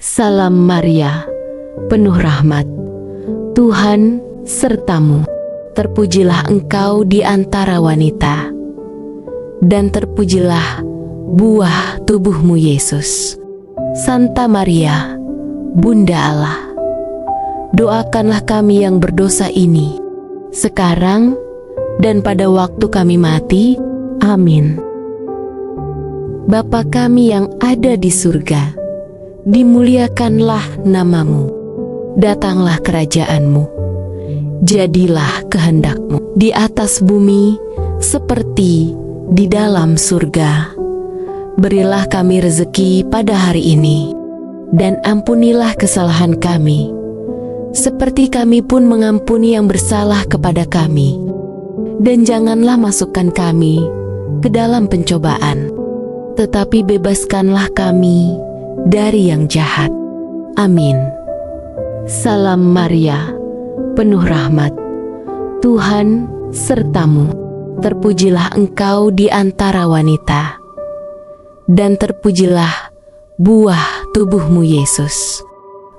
Salam Maria, penuh rahmat, Tuhan sertamu. Terpujilah engkau di antara wanita, dan terpujilah buah tubuhmu Yesus. Santa Maria, Bunda Allah, doakanlah kami yang berdosa ini, sekarang dan pada waktu kami mati. Amin. Bapa kami yang ada di surga, dimuliakanlah namamu. Datanglah kerajaanmu. Jadilah kehendakmu di atas bumi seperti di dalam surga. Berilah kami rezeki pada hari ini, dan ampunilah kesalahan kami, seperti kami pun mengampuni yang bersalah kepada kami. Dan janganlah masukkan kami ke dalam pencobaan, tetapi bebaskanlah kami dari yang jahat. Amin. Salam Maria, penuh rahmat, Tuhan sertamu. Terpujilah engkau di antara wanita, dan terpujilah buah tubuhmu Yesus.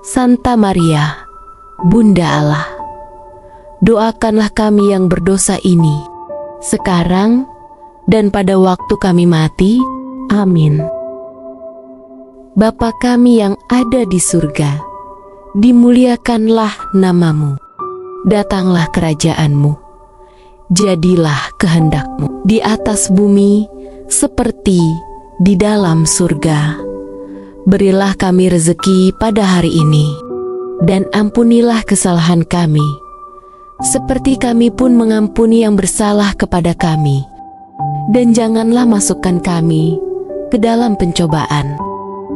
Santa Maria, Bunda Allah, doakanlah kami yang berdosa ini, sekarang dan pada waktu kami mati. Amin. Bapa kami yang ada di surga, dimuliakanlah namamu. Datanglah kerajaanmu. Jadilah kehendakmu di atas bumi seperti di dalam surga. Berilah kami rezeki pada hari ini, dan ampunilah kesalahan kami, seperti kami pun mengampuni yang bersalah kepada kami. Dan janganlah masukkan kami ke dalam pencobaan,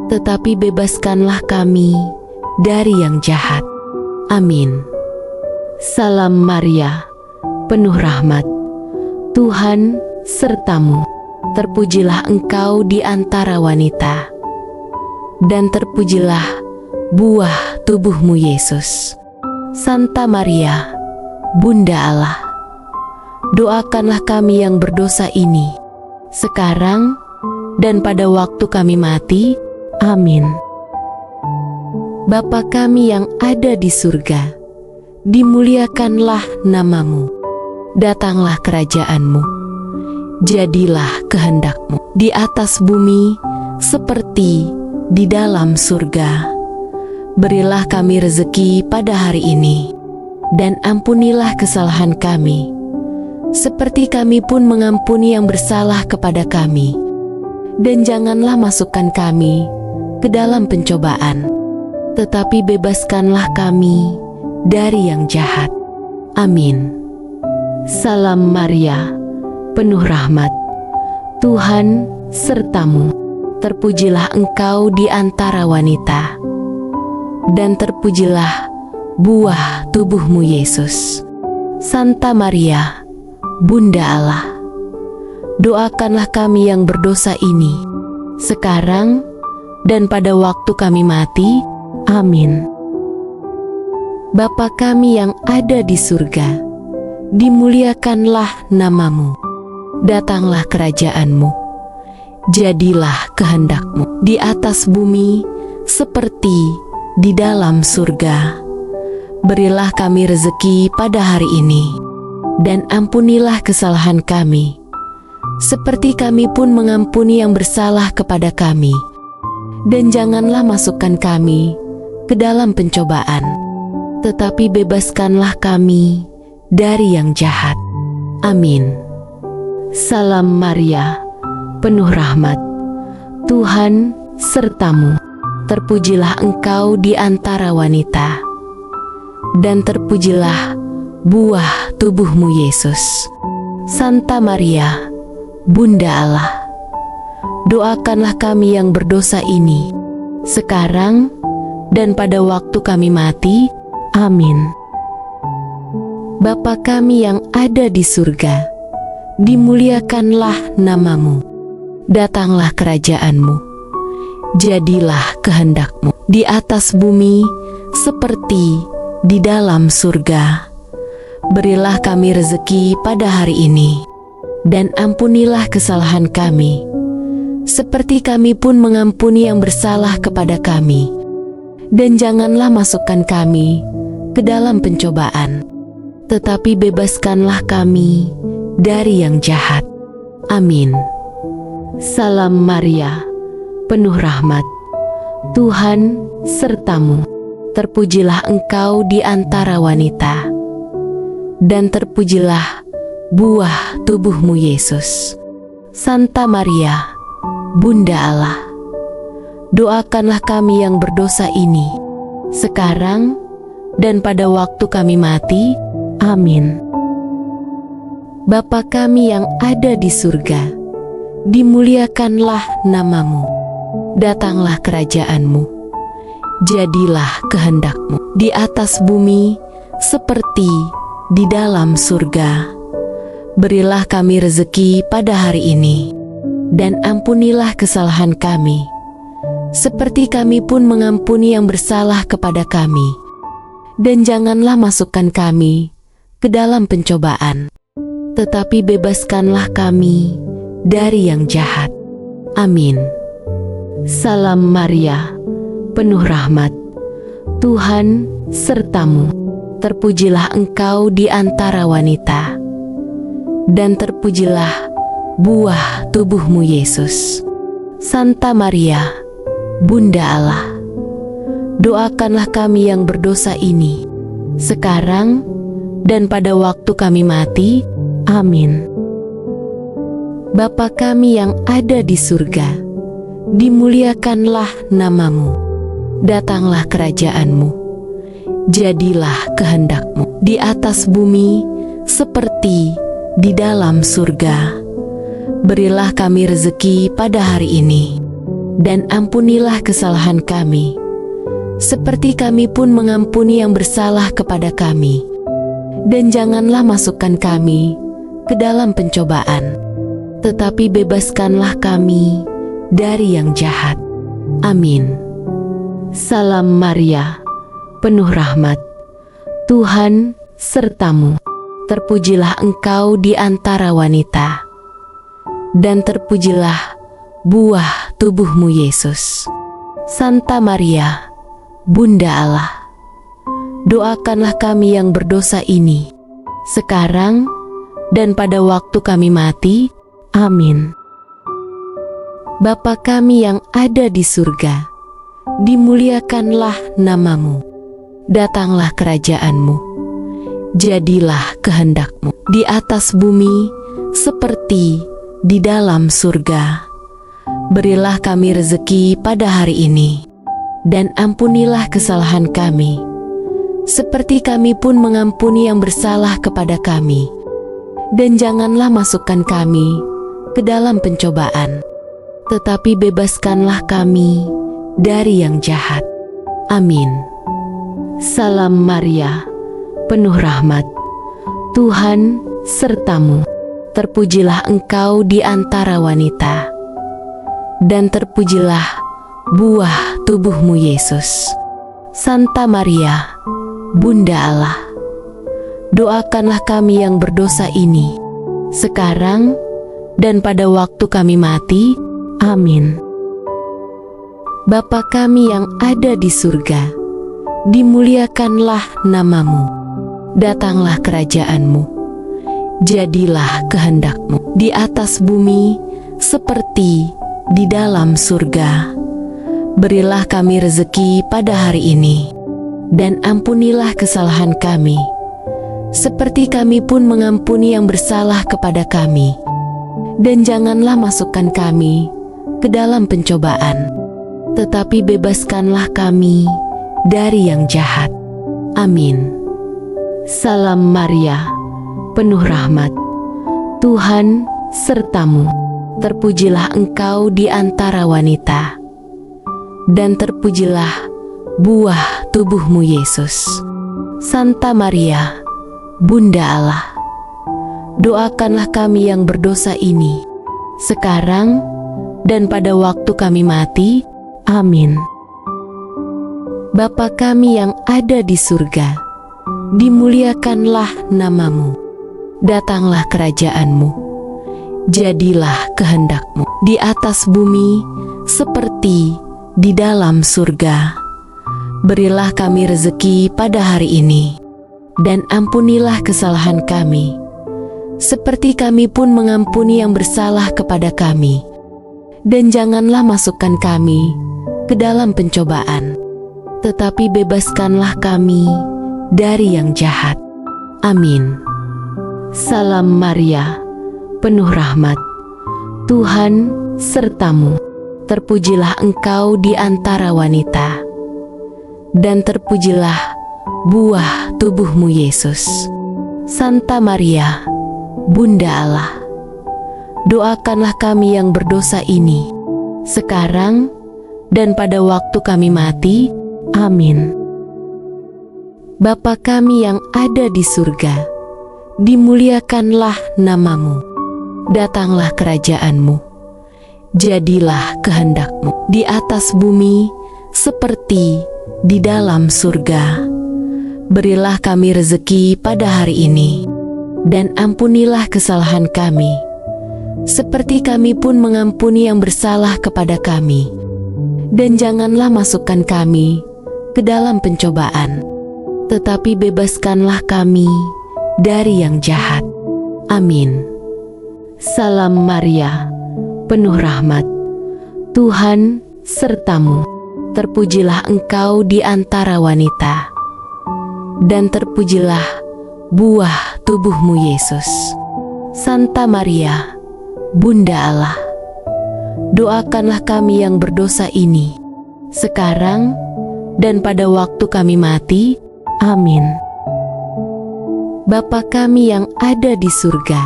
tetapi bebaskanlah kami dari yang jahat. Amin. Salam Maria, penuh rahmat, Tuhan sertamu. Terpujilah engkau di antara wanita, dan terpujilah buah tubuhmu Yesus. Santa Maria, Bunda Allah, doakanlah kami yang berdosa ini, sekarang dan pada waktu kami mati. Amin. Bapa kami yang ada di surga, dimuliakanlah namamu. Datanglah kerajaanmu. Jadilah kehendakmu di atas bumi seperti di dalam surga. Berilah kami rezeki pada hari ini, dan ampunilah kesalahan kami, seperti kami pun mengampuni yang bersalah kepada kami. Dan janganlah masukkan kami ke dalam pencobaan, tetapi bebaskanlah kami dari yang jahat. Amin. Salam Maria, penuh rahmat, Tuhan sertamu. Terpujilah engkau di antara wanita, dan terpujilah buah tubuhmu Yesus. Santa Maria, Bunda Allah, doakanlah kami yang berdosa ini, sekarang dan pada waktu kami mati. Amin. Bapa kami yang ada di surga, dimuliakanlah namamu. Datanglah kerajaanmu. Jadilah kehendakmu di atas bumi seperti di dalam surga. Berilah kami rezeki pada hari ini, dan ampunilah kesalahan kami, seperti kami pun mengampuni yang bersalah kepada kami. Dan janganlah masukkan kami ke dalam pencobaan, tetapi bebaskanlah kami dari yang jahat. Amin. Salam Maria, penuh rahmat, Tuhan sertamu. Terpujilah engkau di antara wanita, dan terpujilah buah tubuhmu Yesus. Santa Maria, Bunda Allah, doakanlah kami yang berdosa ini, sekarang dan pada waktu kami mati. Amin. Bapa kami yang ada di surga, dimuliakanlah namamu. Datanglah kerajaanmu. Jadilah kehendakmu di atas bumi seperti di dalam surga. Berilah kami rezeki pada hari ini, dan ampunilah kesalahan kami, seperti kami pun mengampuni yang bersalah kepada kami. dan janganlah masukkan kami ke dalam pencobaan, tetapi bebaskanlah kami dari yang jahat. Amin. Salam Maria, penuh rahmat, Tuhan sertamu. Terpujilah engkau di antara wanita, dan terpujilah buah tubuhmu Yesus. Santa Maria, Bunda Allah, doakanlah kami yang berdosa ini, sekarang dan pada waktu kami mati. Amin. Bapa kami yang ada di surga, dimuliakanlah namamu. Datanglah kerajaanmu. Jadilah kehendakmu di atas bumi seperti di dalam surga. Berilah kami rezeki pada hari ini, dan ampunilah kesalahan kami, seperti kami pun mengampuni yang bersalah kepada kami. Dan janganlah masukkan kami ke dalam pencobaan, tetapi bebaskanlah kami dari yang jahat. Amin. Salam Maria, penuh rahmat, Tuhan sertamu. Terpujilah engkau di antara wanita, dan terpujilah buah tubuhmu Yesus. Santa Maria, Bunda Allah, doakanlah kami yang berdosa ini, sekarang dan pada waktu kami mati. Amin. Bapa kami yang ada di surga, dimuliakanlah namamu. Datanglah kerajaanmu. Jadilah kehendakmu di atas bumi seperti di dalam surga. Berilah kami rezeki pada hari ini, dan ampunilah kesalahan kami, seperti kami pun mengampuni yang bersalah kepada kami. Dan janganlah masukkan kami ke dalam pencobaan, tetapi bebaskanlah kami dari yang jahat. Amin. Salam Maria, penuh rahmat, Tuhan sertamu. Terpujilah engkau di antara wanita, dan terpujilah buah tubuhmu Yesus. Santa Maria, Bunda Allah, doakanlah kami yang berdosa ini, sekarang dan pada waktu kami mati. Amin. Bapa kami yang ada di surga, dimuliakanlah namamu. Datanglah kerajaanmu. Jadilah kehendakmu di atas bumi seperti di dalam surga. Berilah kami rezeki pada hari ini, dan ampunilah kesalahan kami, seperti kami pun mengampuni yang bersalah kepada kami. Dan janganlah masukkan kami ke dalam pencobaan, tetapi bebaskanlah kami dari yang jahat. Amin. Salam Maria, penuh rahmat, Tuhan sertamu. Terpujilah engkau di antara wanita, dan terpujilah buah tubuhmu Yesus. Santa Maria, Bunda Allah, doakanlah kami yang berdosa ini, sekarang dan pada waktu kami mati. Amin. Bapa kami yang ada di surga, dimuliakanlah namamu. Datanglah kerajaanmu. Jadilah kehendakmu di atas bumi seperti di dalam surga. Berilah kami rezeki pada hari ini, dan ampunilah kesalahan kami, seperti kami pun mengampuni yang bersalah kepada kami. Dan janganlah masukkan kami ke dalam pencobaan, tetapi bebaskanlah kami dari yang jahat. Amin. Salam Maria, penuh rahmat, Tuhan sertamu. Terpujilah engkau di antara wanita, dan terpujilah buah tubuhmu Yesus. Santa Maria, Bunda Allah, doakanlah kami yang berdosa ini, sekarang dan pada waktu kami mati. Amin. Bapa kami yang ada di surga, dimuliakanlah namamu. Datanglah kerajaanmu. Jadilah kehendakmu di atas bumi seperti di dalam surga. berilah kami rezeki pada hari ini, dan ampunilah kesalahan kami, seperti kami pun mengampuni yang bersalah kepada kami. Dan janganlah masukkan kami ke dalam pencobaan, tetapi bebaskanlah kami dari yang jahat. Amin. Salam Maria, penuh rahmat, Tuhan sertamu. Terpujilah engkau di antara wanita, dan terpujilah buah tubuhmu Yesus. Santa Maria, Bunda Allah, doakanlah kami yang berdosa ini, sekarang dan pada waktu kami mati. Amin. Bapa kami yang ada di surga, dimuliakanlah namamu. Datanglah kerajaanmu. Jadilah kehendak-Mu di atas bumi seperti di dalam surga. Berilah kami rezeki pada hari ini, dan ampunilah kesalahan kami, seperti kami pun mengampuni yang bersalah kepada kami. Dan janganlah masukkan kami ke dalam pencobaan, tetapi bebaskanlah kami dari yang jahat. Amin. Salam Maria, penuh rahmat, Tuhan sertamu. Terpujilah engkau di antara wanita, dan terpujilah buah tubuhmu Yesus. Santa Maria, Bunda Allah, doakanlah kami yang berdosa ini, sekarang dan pada waktu kami mati. Amin. Bapa kami yang ada di surga,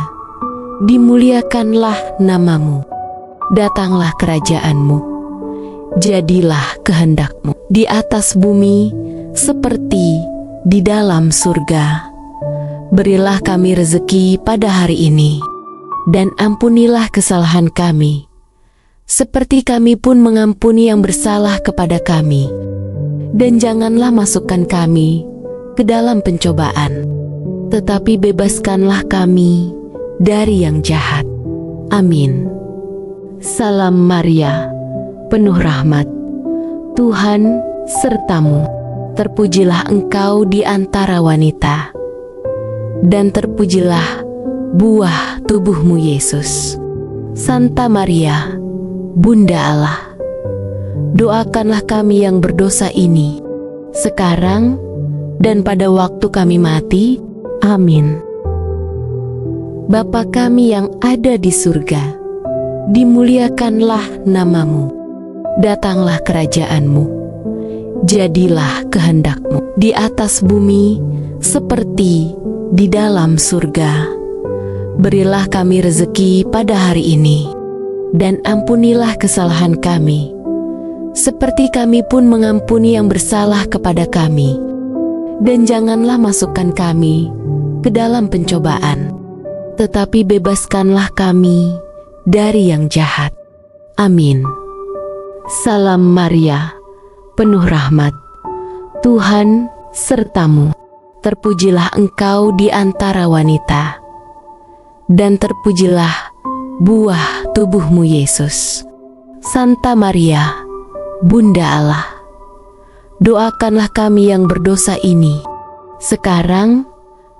dimuliakanlah namamu. Datanglah kerajaanmu. Jadilah kehendak-Mu di atas bumi seperti di dalam surga. Berilah kami rezeki pada hari ini, dan ampunilah kesalahan kami, seperti kami pun mengampuni yang bersalah kepada kami. Dan janganlah masukkan kami ke dalam pencobaan, tetapi bebaskanlah kami dari yang jahat. Amin. Salam Maria, penuh rahmat, Tuhan sertamu. Terpujilah engkau di antara wanita, dan terpujilah buah tubuhmu Yesus. Santa Maria, Bunda Allah, doakanlah kami yang berdosa ini, sekarang dan pada waktu kami mati. Amin. Bapa kami yang ada di surga, dimuliakanlah namamu. Datanglah kerajaanmu. Jadilah kehendak-Mu di atas bumi seperti di dalam surga. Berilah kami rezeki pada hari ini, dan ampunilah kesalahan kami, seperti kami pun mengampuni yang bersalah kepada kami. Dan janganlah masukkan kami ke dalam pencobaan, tetapi bebaskanlah kami dari yang jahat. Amin. Salam Maria, penuh rahmat, Tuhan sertamu. Terpujilah engkau di antara wanita, dan terpujilah buah tubuhmu Yesus. Santa Maria, Bunda Allah, doakanlah kami yang berdosa ini, sekarang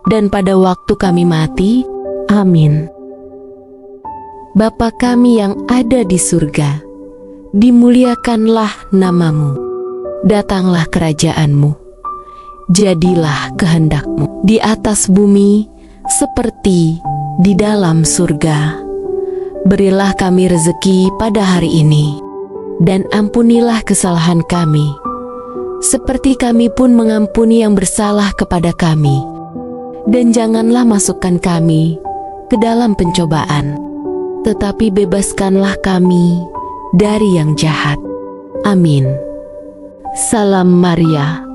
dan pada waktu kami mati. Amin. Bapa kami yang ada di surga, dimuliakanlah namamu. Datanglah kerajaanmu. Jadilah kehendak-Mu di atas bumi seperti di dalam surga. Berilah kami rezeki pada hari ini, dan ampunilah kesalahan kami, seperti kami pun mengampuni yang bersalah kepada kami. Dan janganlah masukkan kami ke dalam pencobaan, tetapi bebaskanlah kami dari yang jahat. Amin. Salam Maria,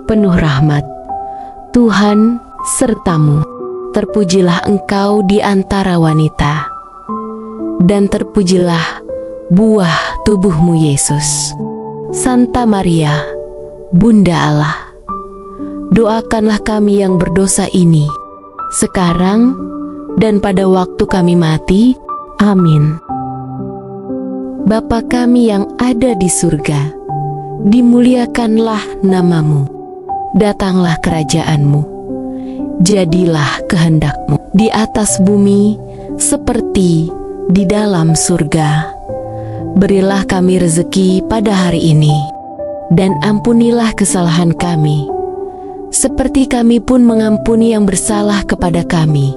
penuh rahmat, Tuhan sertamu. Terpujilah engkau di antara wanita, dan terpujilah buah tubuhmu Yesus. Santa Maria, Bunda Allah, doakanlah kami yang berdosa ini, sekarang dan pada waktu kami mati. Amin. Bapa kami yang ada di surga, dimuliakanlah namamu. Datanglah kerajaan-Mu, jadilah kehendak-Mu di atas bumi seperti di dalam surga. Berilah kami rezeki pada hari ini, dan ampunilah kesalahan kami, seperti kami pun mengampuni yang bersalah kepada kami.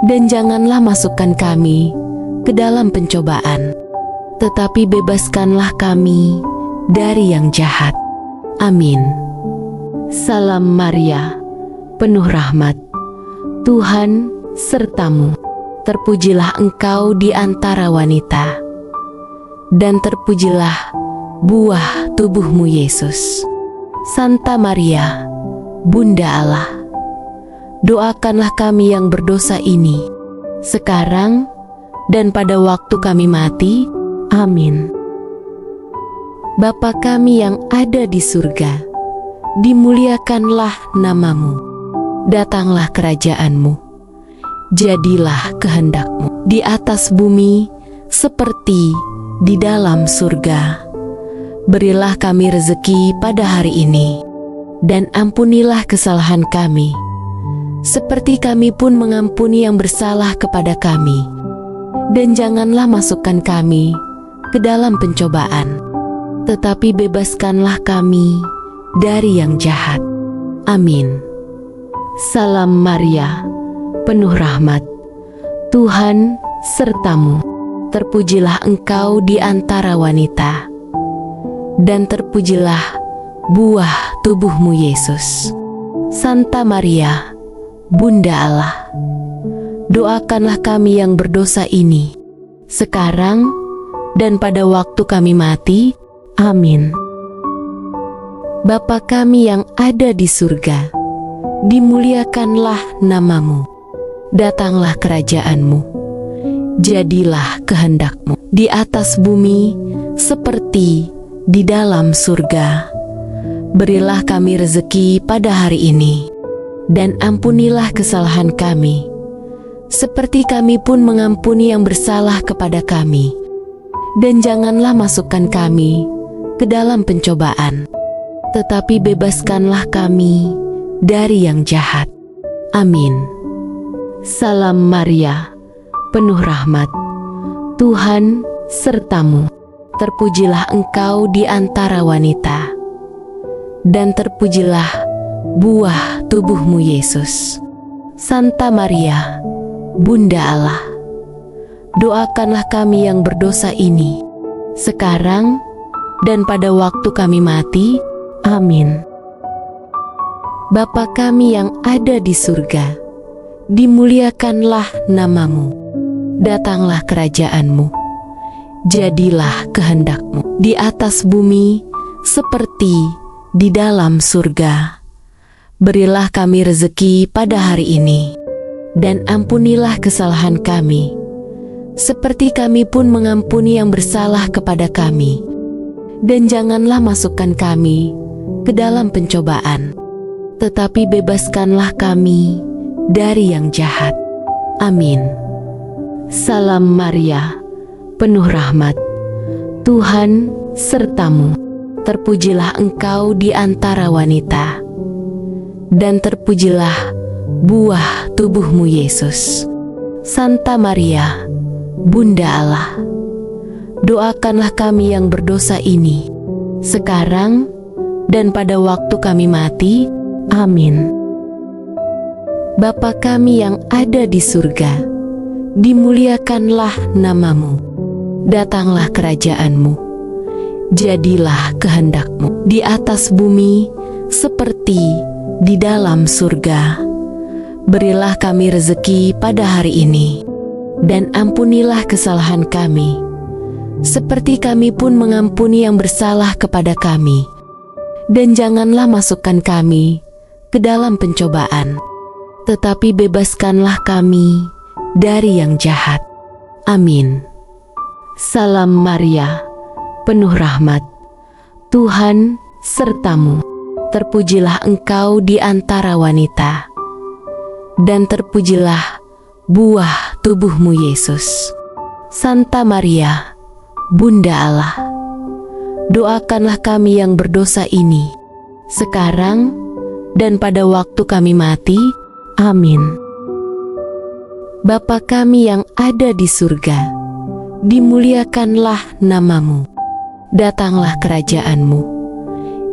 Dan janganlah masukkan kami ke dalam pencobaan, tetapi bebaskanlah kami dari yang jahat. Amin. Salam Maria, penuh rahmat, Tuhan sertamu. Terpujilah engkau di antara wanita, dan terpujilah buah tubuhmu Yesus. Santa Maria, Bunda Allah, doakanlah kami yang berdosa ini, sekarang dan pada waktu kami mati. Amin. Bapa kami yang ada di surga, dimuliakanlah namamu. Datanglah kerajaan-Mu, jadilah kehendak-Mu di atas bumi seperti di dalam surga. Berilah kami rezeki pada hari ini, dan ampunilah kesalahan kami, seperti kami pun mengampuni yang bersalah kepada kami. Dan janganlah masukkan kami ke dalam pencobaan, tetapi bebaskanlah kami dari yang jahat. Amin. Salam Maria, penuh rahmat, Tuhan sertamu. Terpujilah engkau di antara wanita, dan terpujilah buah tubuhmu Yesus. Santa Maria, Bunda Allah, doakanlah kami yang berdosa ini, sekarang dan pada waktu kami mati. Amin. Bapa kami yang ada di surga, dimuliakanlah namamu. Datanglah kerajaan-Mu, jadilah kehendak-Mu di atas bumi seperti di dalam surga. Berilah kami rezeki pada hari ini, dan ampunilah kesalahan kami, seperti kami pun mengampuni yang bersalah kepada kami. Dan janganlah masukkan kami ke dalam pencobaan, tetapi bebaskanlah kami dari yang jahat. Amin. Salam Maria, penuh rahmat, Tuhan sertamu. Terpujilah engkau di antara wanita, dan terpujilah buah tubuhmu Yesus. Santa Maria, Bunda Allah, doakanlah kami yang berdosa ini, sekarang dan pada waktu kami mati. Amin. Bapa kami yang ada di surga, dimuliakanlah namamu. Datanglah kerajaan-Mu, jadilah kehendak-Mu di atas bumi seperti di dalam surga. Berilah kami rezeki pada hari ini, dan ampunilah kesalahan kami, seperti kami pun mengampuni yang bersalah kepada kami. Dan janganlah masukkan kami ke dalam pencobaan, tetapi bebaskanlah kami dari yang jahat. Amin. Salam Maria, penuh rahmat, Tuhan sertamu. Terpujilah engkau di antara wanita, dan terpujilah buah tubuhmu Yesus. Santa Maria, Bunda Allah, doakanlah kami yang berdosa ini, sekarang dan pada waktu kami mati. Amin. Bapa kami yang ada di surga, dimuliakanlah namamu. Datanglah kerajaan-Mu, jadilah kehendak-Mu di atas bumi seperti di dalam surga. Berilah kami rezeki pada hari ini, dan ampunilah kesalahan kami, seperti kami pun mengampuni yang bersalah kepada kami. Dan janganlah masukkan kami ke dalam pencobaan, tetapi bebaskanlah kami dari yang jahat. Amin. Salam Maria, penuh rahmat, Tuhan sertamu. Terpujilah engkau di antara wanita, dan terpujilah buah tubuhmu Yesus. Santa Maria, Bunda Allah, doakanlah kami yang berdosa ini, sekarang dan pada waktu kami mati. Amin. Bapa kami yang ada di surga, dimuliakanlah namamu. Datanglah kerajaanmu.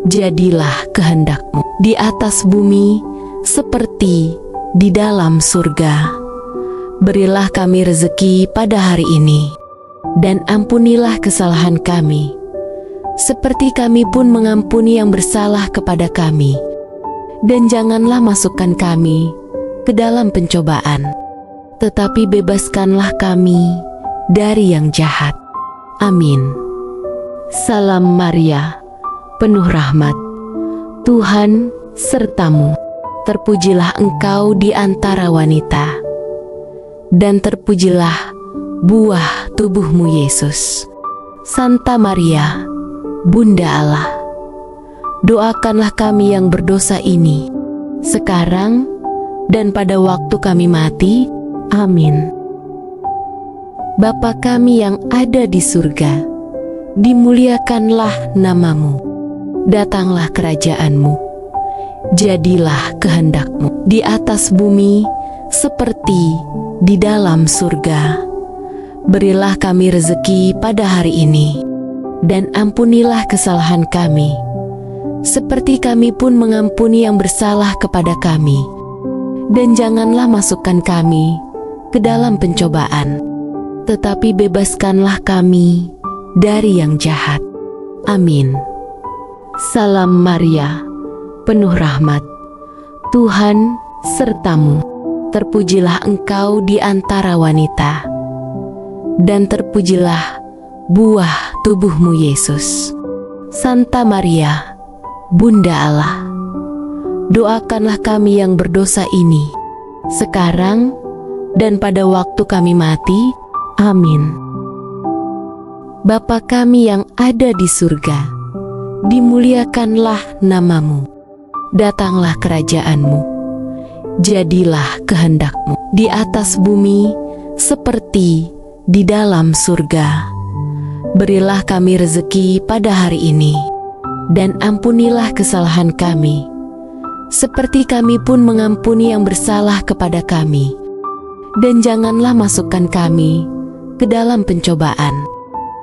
Jadilah kehendak-Mu di atas bumi seperti di dalam surga. Berilah kami rezeki pada hari ini, dan ampunilah kesalahan kami, seperti kami pun mengampuni yang bersalah kepada kami. Dan janganlah masukkan kami ke dalam pencobaan, tetapi bebaskanlah kami dari yang jahat. Amin. Salam Maria, penuh rahmat, Tuhan sertamu. Terpujilah engkau di antara wanita, dan terpujilah buah tubuhmu Yesus. Santa Maria, Bunda Allah, doakanlah kami yang berdosa ini, sekarang dan pada waktu kami mati. Amin. Bapa kami yang ada di surga, dimuliakanlah namamu. Datanglah kerajaanmu. Jadilah kehendak-Mu di atas bumi seperti di dalam surga. Berilah kami rezeki pada hari ini, dan ampunilah kesalahan kami, seperti kami pun mengampuni yang bersalah kepada kami. Dan janganlah masukkan kami ke dalam pencobaan, tetapi bebaskanlah kami dari yang jahat. Amin. Salam Maria, penuh rahmat, Tuhan sertamu. Terpujilah engkau di antara wanita, dan terpujilah buah tubuhmu Yesus. Santa Maria, Bunda Allah, doakanlah kami yang berdosa ini, sekarang dan pada waktu kami mati. Amin. Bapa kami yang ada di surga, dimuliakanlah namamu. Datanglah kerajaanmu. Jadilah kehendak-Mu di atas bumi seperti di dalam surga. Berilah kami rezeki pada hari ini, dan ampunilah kesalahan kami, seperti kami pun mengampuni yang bersalah kepada kami. Dan janganlah masukkan kami ke dalam pencobaan,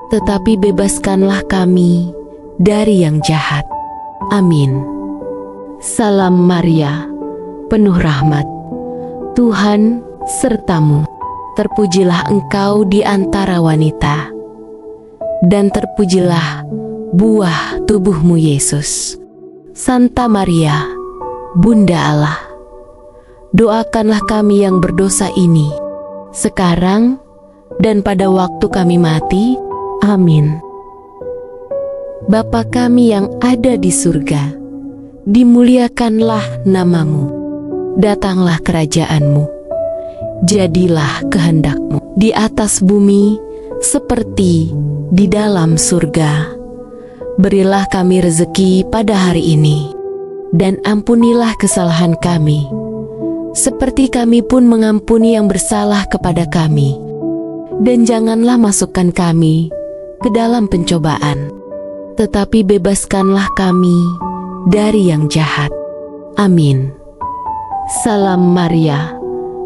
tetapi bebaskanlah kami dari yang jahat. Amin. Salam Maria, penuh rahmat, Tuhan sertamu. Terpujilah engkau di antara wanita, dan terpujilah buah tubuhmu Yesus. Santa Maria, Bunda Allah, doakanlah kami yang berdosa ini, sekarang dan pada waktu kami mati. Amin. Bapa kami yang ada di surga, dimuliakanlah namamu. Datanglah kerajaanmu. Jadilah kehendak-Mu di atas bumi seperti di dalam surga. Berilah kami rezeki pada hari ini, dan ampunilah kesalahan kami, seperti kami pun mengampuni yang bersalah kepada kami. Dan janganlah masukkan kami ke dalam pencobaan, tetapi bebaskanlah kami dari yang jahat. Amin. Salam Maria,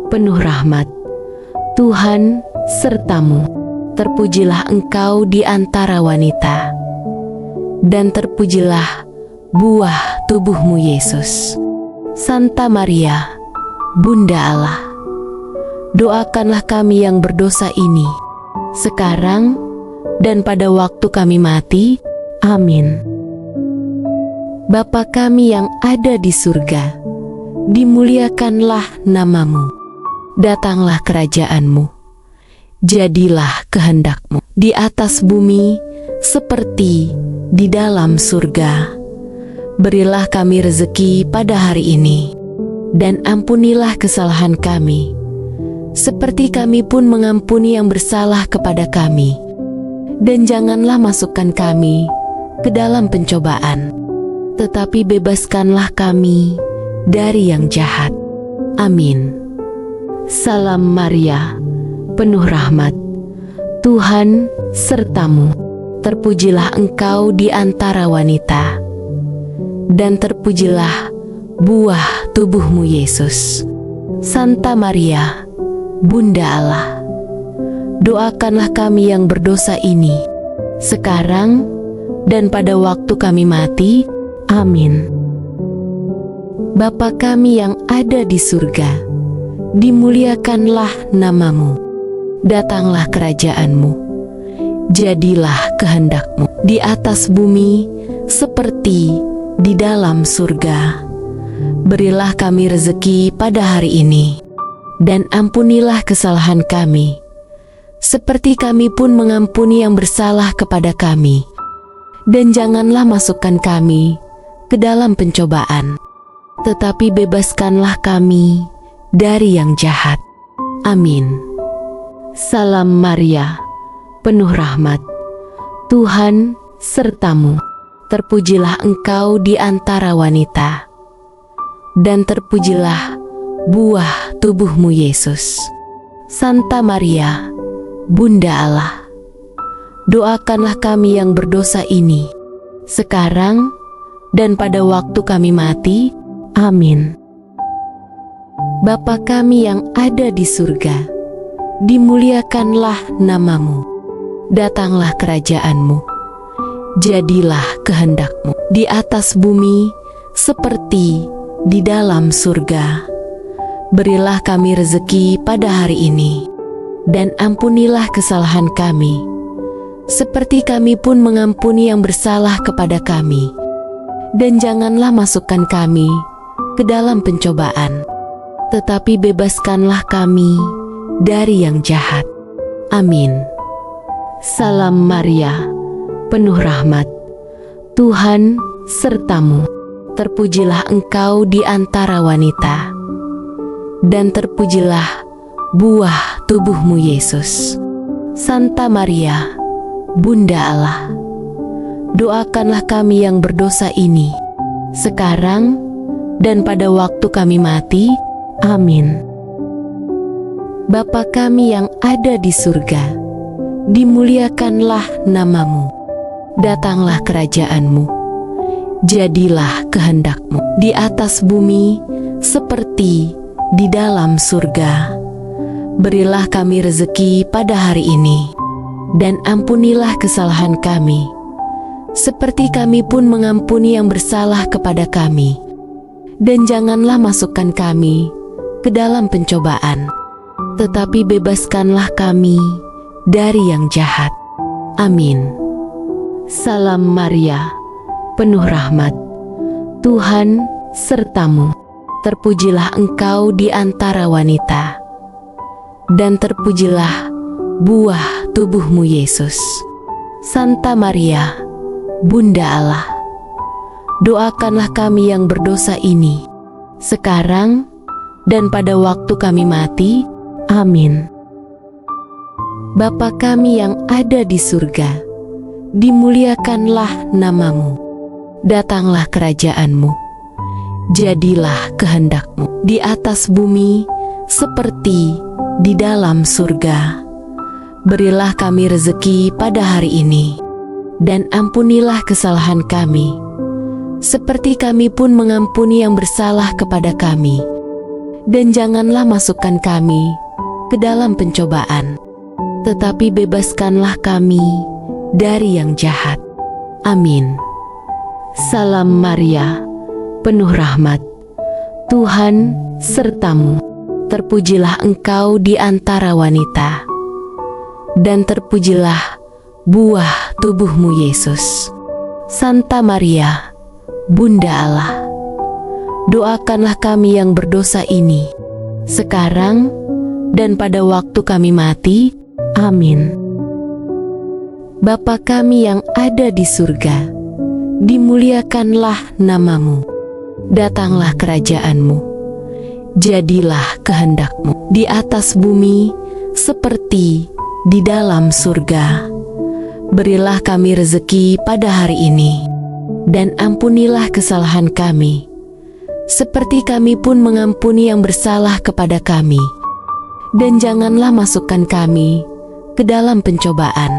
penuh rahmat, Tuhan sertamu. Terpujilah engkau di antara wanita, dan terpujilah buah tubuhmu Yesus. Santa Maria, Bunda Allah, doakanlah kami yang berdosa ini, sekarang dan pada waktu kami mati. Amin. Bapa kami yang ada di surga, dimuliakanlah namamu. Datanglah kerajaanmu. Jadilah kehendak-Mu di atas bumi seperti di dalam surga. Berilah kami rezeki pada hari ini, dan ampunilah kesalahan kami, seperti kami pun mengampuni yang bersalah kepada kami. Dan janganlah masukkan kami ke dalam pencobaan, tetapi bebaskanlah kami dari yang jahat. Amin. Salam Maria, penuh rahmat, Tuhan sertamu. terpujilah Engkau di antara wanita, dan terpujilah buah tubuhmu Yesus. Santa Maria, Bunda Allah, doakanlah kami yang berdosa ini, sekarang dan pada waktu kami mati. Amin. Bapa kami yang ada di surga, dimuliakanlah namamu. Datanglah kerajaanmu. Jadilah kehendak-Mu di atas bumi seperti di dalam surga. Berilah kami rezeki pada hari ini, dan ampunilah kesalahan kami, seperti kami pun mengampuni yang bersalah kepada kami. Dan janganlah masukkan kami ke dalam pencobaan, tetapi bebaskanlah kami dari yang jahat. Amin. Salam Maria, penuh rahmat, Tuhan sertamu. Terpujilah Engkau di antara wanita, dan terpujilah buah tubuhmu Yesus. Santa Maria, Bunda Allah, doakanlah kami yang berdosa ini, sekarang dan pada waktu kami mati. Amin. Bapa kami yang ada di surga, dimuliakanlah namamu. Datanglah kerajaanmu. Jadilah kehendak-Mu di atas bumi seperti di dalam surga. Berilah kami rezeki pada hari ini, dan ampunilah kesalahan kami, seperti kami pun mengampuni yang bersalah kepada kami. Dan janganlah masukkan kami ke dalam pencobaan, tetapi bebaskanlah kami dari yang jahat. Amin. Salam Maria, penuh rahmat, Tuhan sertamu. Terpujilah Engkau di antara wanita, dan terpujilah buah tubuhmu Yesus. Santa Maria, Bunda Allah, doakanlah kami yang berdosa ini, sekarang dan pada waktu kami mati. Amin. Bapa kami yang ada di surga, dimuliakanlah namamu. Datanglah kerajaanmu. Jadilah kehendak-Mu di atas bumi seperti di dalam surga. Berilah kami rezeki pada hari ini, dan ampunilah kesalahan kami, seperti kami pun mengampuni yang bersalah kepada kami. Dan janganlah masukkan kami ke dalam pencobaan, tetapi bebaskanlah kami dari yang jahat. Amin. Salam Maria, penuh rahmat, Tuhan sertamu. Terpujilah Engkau di antara wanita, dan terpujilah buah tubuhmu Yesus. Santa Maria, Bunda Allah, doakanlah kami yang berdosa ini, sekarang dan pada waktu kami mati. Amin. Bapa kami yang ada di surga, dimuliakanlah namamu. Datanglah kerajaanmu. Jadilah kehendak-Mu di atas bumi seperti di dalam surga. Berilah kami rezeki pada hari ini, dan ampunilah kesalahan kami, seperti kami pun mengampuni yang bersalah kepada kami. Dan janganlah masukkan kami ke dalam pencobaan, tetapi bebaskanlah kami dari yang jahat. Amin. Salam Maria, penuh rahmat, Tuhan sertamu. Terpujilah Engkau di antara wanita, dan terpujilah buah tubuhmu Yesus. Santa Maria, Bunda Allah, doakanlah kami yang berdosa ini, sekarang dan pada waktu kami mati. Amin. Bapa kami yang ada di surga, dimuliakanlah namamu. Datanglah kerajaanmu. Jadilah kehendak-Mu di atas bumi seperti di dalam surga. Berilah kami rezeki pada hari ini, dan ampunilah kesalahan kami, seperti kami pun mengampuni yang bersalah kepada kami. Dan janganlah masukkan kami ke dalam pencobaan,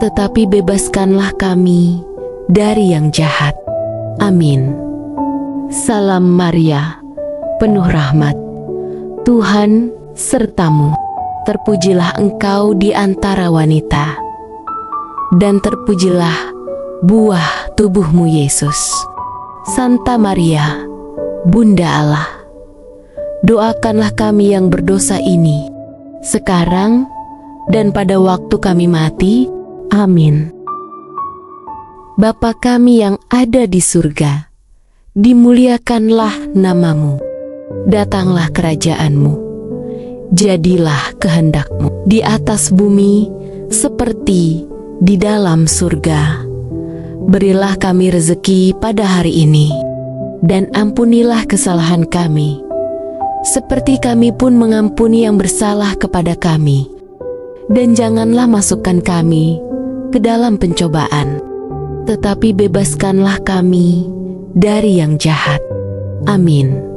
tetapi bebaskanlah kami dari yang jahat. Amin. Salam Maria, penuh rahmat, Tuhan sertamu. Terpujilah engkau di antara wanita, dan terpujilah buah tubuhmu Yesus. Santa Maria, Bunda Allah, doakanlah kami yang berdosa ini, sekarang dan pada waktu kami mati. Amin. Bapa kami yang ada di surga, dimuliakanlah namamu. Datanglah kerajaanmu. Jadilah kehendakmu di atas bumi seperti di dalam surga. Berilah kami rezeki pada hari ini, dan ampunilah kesalahan kami, seperti kami pun mengampuni yang bersalah kepada kami. Dan janganlah masukkan kami ke dalam pencobaan, tetapi bebaskanlah kami dari yang jahat. Amin.